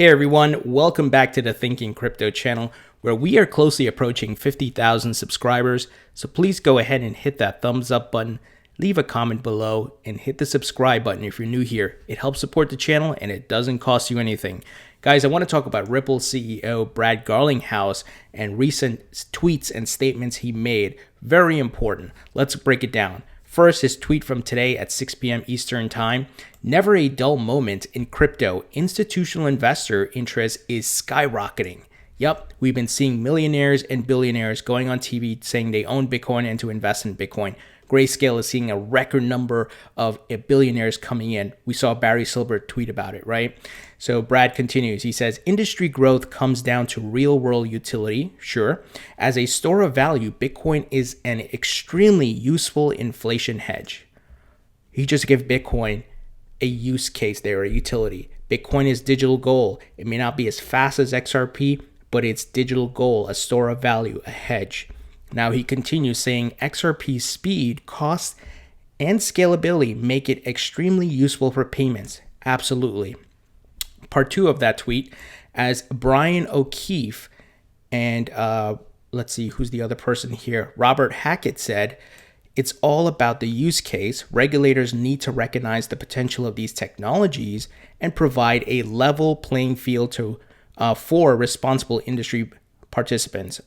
Hey everyone, welcome back to the Thinking Crypto channel, where we are closely approaching 50,000 subscribers. So please go ahead and hit that thumbs up button, leave a comment below, and hit the subscribe button if you're new here. It helps support the channel and it doesn't cost you anything. Guys, I want to talk about Ripple CEO Brad Garlinghouse and recent tweets and statements he made. Very important. Let's break it down. First, his tweet from today at 6 p.m. Eastern Time. Never a dull moment in crypto. Institutional investor interest is skyrocketing. Yep, we've been seeing millionaires and billionaires going on TV saying they own Bitcoin and to invest in Bitcoin. Grayscale is seeing a record number of billionaires coming in. We saw Barry Silbert tweet about it, right? So Brad continues. He says, industry growth comes down to real world utility. Sure. As a store of value, Bitcoin is an extremely useful inflation hedge. He just gave Bitcoin a use case there, a utility. Bitcoin is digital gold. It may not be as fast as XRP, but it's digital gold, a store of value, a hedge. Now he continues saying XRP's speed, cost, and scalability make it extremely useful for payments. Absolutely. Part 2 of that tweet, as Brian O'Keefe and let's see who's the other person here, Robert Hackett said, it's all about the use case. Regulators need to recognize the potential of these technologies and provide a level playing field for responsible industry participants.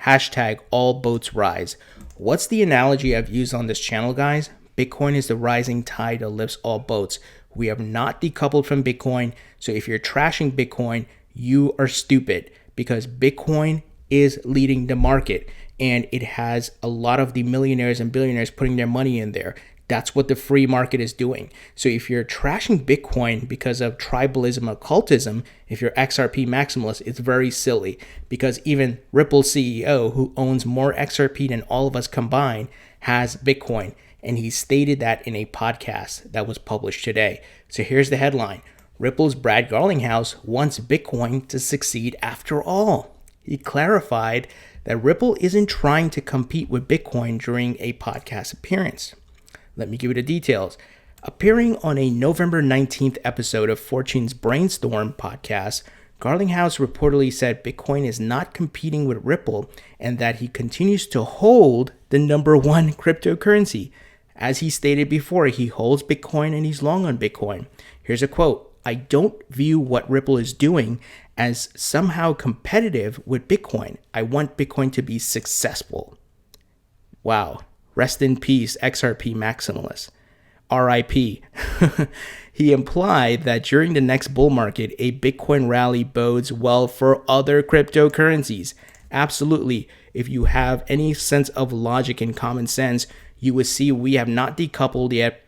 Hashtag all boats rise. What's the analogy I've used on this channel, guys? Bitcoin is the rising tide that lifts all boats. We have not decoupled from Bitcoin. So if you're trashing Bitcoin, you are stupid, because Bitcoin is leading the market and it has a lot of the millionaires and billionaires putting their money in there. That's what the free market is doing. So if you're trashing Bitcoin because of tribalism, occultism, if you're XRP maximalist, it's very silly, because even Ripple CEO, who owns more XRP than all of us combined, has Bitcoin. And he stated that in a podcast that was published today. So here's the headline. Ripple's Brad Garlinghouse wants Bitcoin to succeed after all. He clarified that Ripple isn't trying to compete with Bitcoin during a podcast appearance. Let me give you the details. Appearing on a November 19th episode of Fortune's Brainstorm podcast, Garlinghouse reportedly said Bitcoin is not competing with Ripple and that he continues to hold the number one cryptocurrency. As he stated before, he holds Bitcoin and he's long on Bitcoin. Here's a quote. I don't view what Ripple is doing as somehow competitive with Bitcoin. I want Bitcoin to be successful. Wow. Rest in peace, XRP maximalist. RIP. He implied that during the next bull market, a Bitcoin rally bodes well for other cryptocurrencies. Absolutely. If you have any sense of logic and common sense, you would see we have not decoupled yet.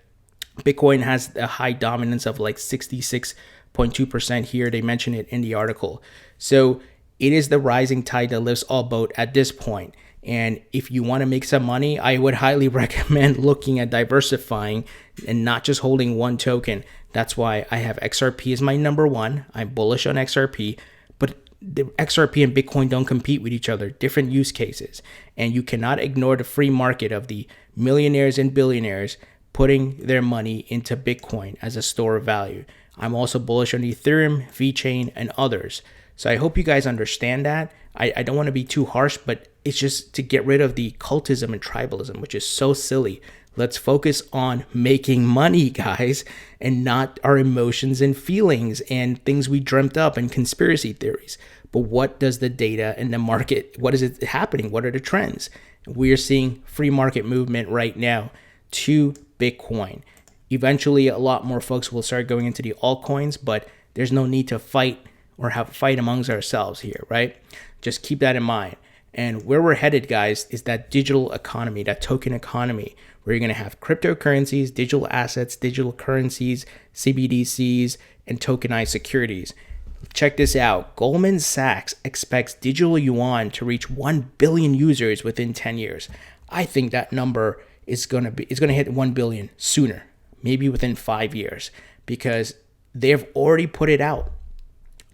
Bitcoin has a high dominance of like 66.2% here. They mention it in the article. So it is the rising tide that lifts all boat at this point. And if you want to make some money, I would highly recommend looking at diversifying and not just holding one token. That's why I have XRP as my number one. I'm bullish on XRP, but the XRP and Bitcoin don't compete with each other, different use cases. And you cannot ignore the free market of the millionaires and billionaires putting their money into Bitcoin as a store of value. I'm also bullish on Ethereum, VeChain, and others. So I hope you guys understand that. I don't want to be too harsh, but it's just to get rid of the cultism and tribalism, which is so silly. Let's focus on making money, guys, and not our emotions and feelings and things we dreamt up and conspiracy theories. But what does the data and the market, what is it happening? What are the trends? We are seeing free market movement right now to Bitcoin. Eventually, a lot more folks will start going into the altcoins, but there's no need to fight or have a fight amongst ourselves here, right? Just keep that in mind. And where we're headed, guys, is that digital economy, that token economy, where you're going to have cryptocurrencies, digital assets, digital currencies, CBDCs, and tokenized securities. Check this out. Goldman Sachs expects digital Yuan to reach 1 billion users within 10 years. I think that number is going to hit 1 billion sooner, maybe within 5 years, because they've already put it out.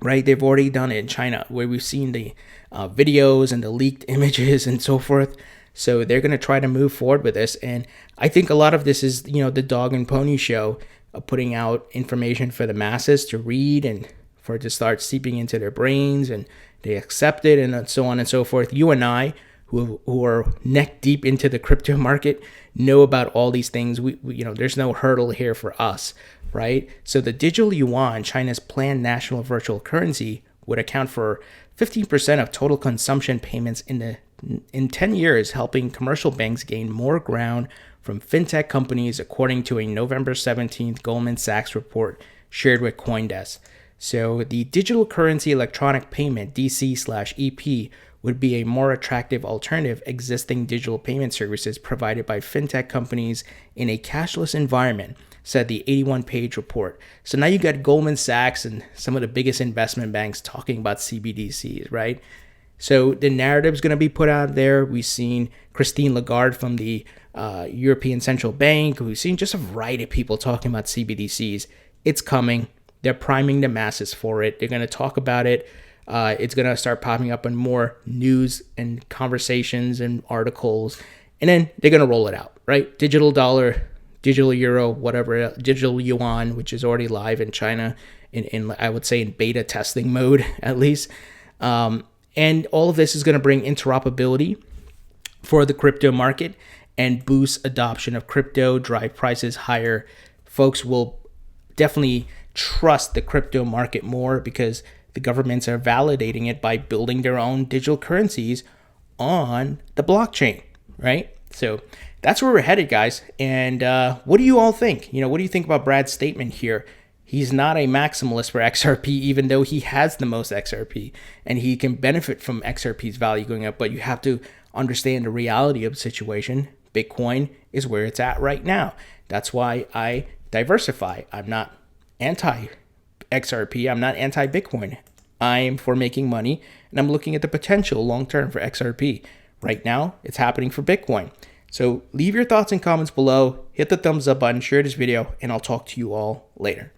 Right, they've already done it in China, where we've seen the videos and the leaked images and so forth. So they're going to try to move forward with this. And I think a lot of this is, the dog and pony show of putting out information for the masses to read and for it to start seeping into their brains and they accept it and so on and so forth. You and I, who are neck deep into the crypto market, know about all these things. We there's no hurdle here for us, right? So the digital yuan, China's planned national virtual currency, would account for 15% of total consumption payments in 10 years, helping commercial banks gain more ground from fintech companies, according to a November 17th Goldman Sachs report shared with CoinDesk. So the digital currency electronic payment, DC/EP, would be a more attractive alternative existing digital payment services provided by fintech companies in a cashless environment, said the 81-page report. So now you got Goldman Sachs and some of the biggest investment banks talking about CBDCs, right? So the narrative is going to be put out there. We've seen Christine Lagarde from the European Central Bank. We've seen just a variety of people talking about CBDCs. It's coming. They're priming the masses for it. They're going to talk about it. It's going to start popping up in more news and conversations and articles. And then they're going to roll it out, right? Digital dollar, digital euro, whatever, digital yuan, which is already live in China, in I would say in beta testing mode, at least. And all of this is going to bring interoperability for the crypto market and boost adoption of crypto, drive prices higher. Folks will definitely trust the crypto market more because the governments are validating it by building their own digital currencies on the blockchain, right? So that's where we're headed, guys. And what do you all think? What do you think about Brad's statement here? He's not a maximalist for XRP, even though he has the most XRP and he can benefit from XRP's value going up. But you have to understand the reality of the situation. Bitcoin is where it's at right now. That's why I diversify. I'm not anti-XRP. I'm not anti-Bitcoin. I am for making money, and I'm looking at the potential long-term for XRP. Right now, it's happening for Bitcoin. So leave your thoughts and comments below. Hit the thumbs up button, share this video, and I'll talk to you all later.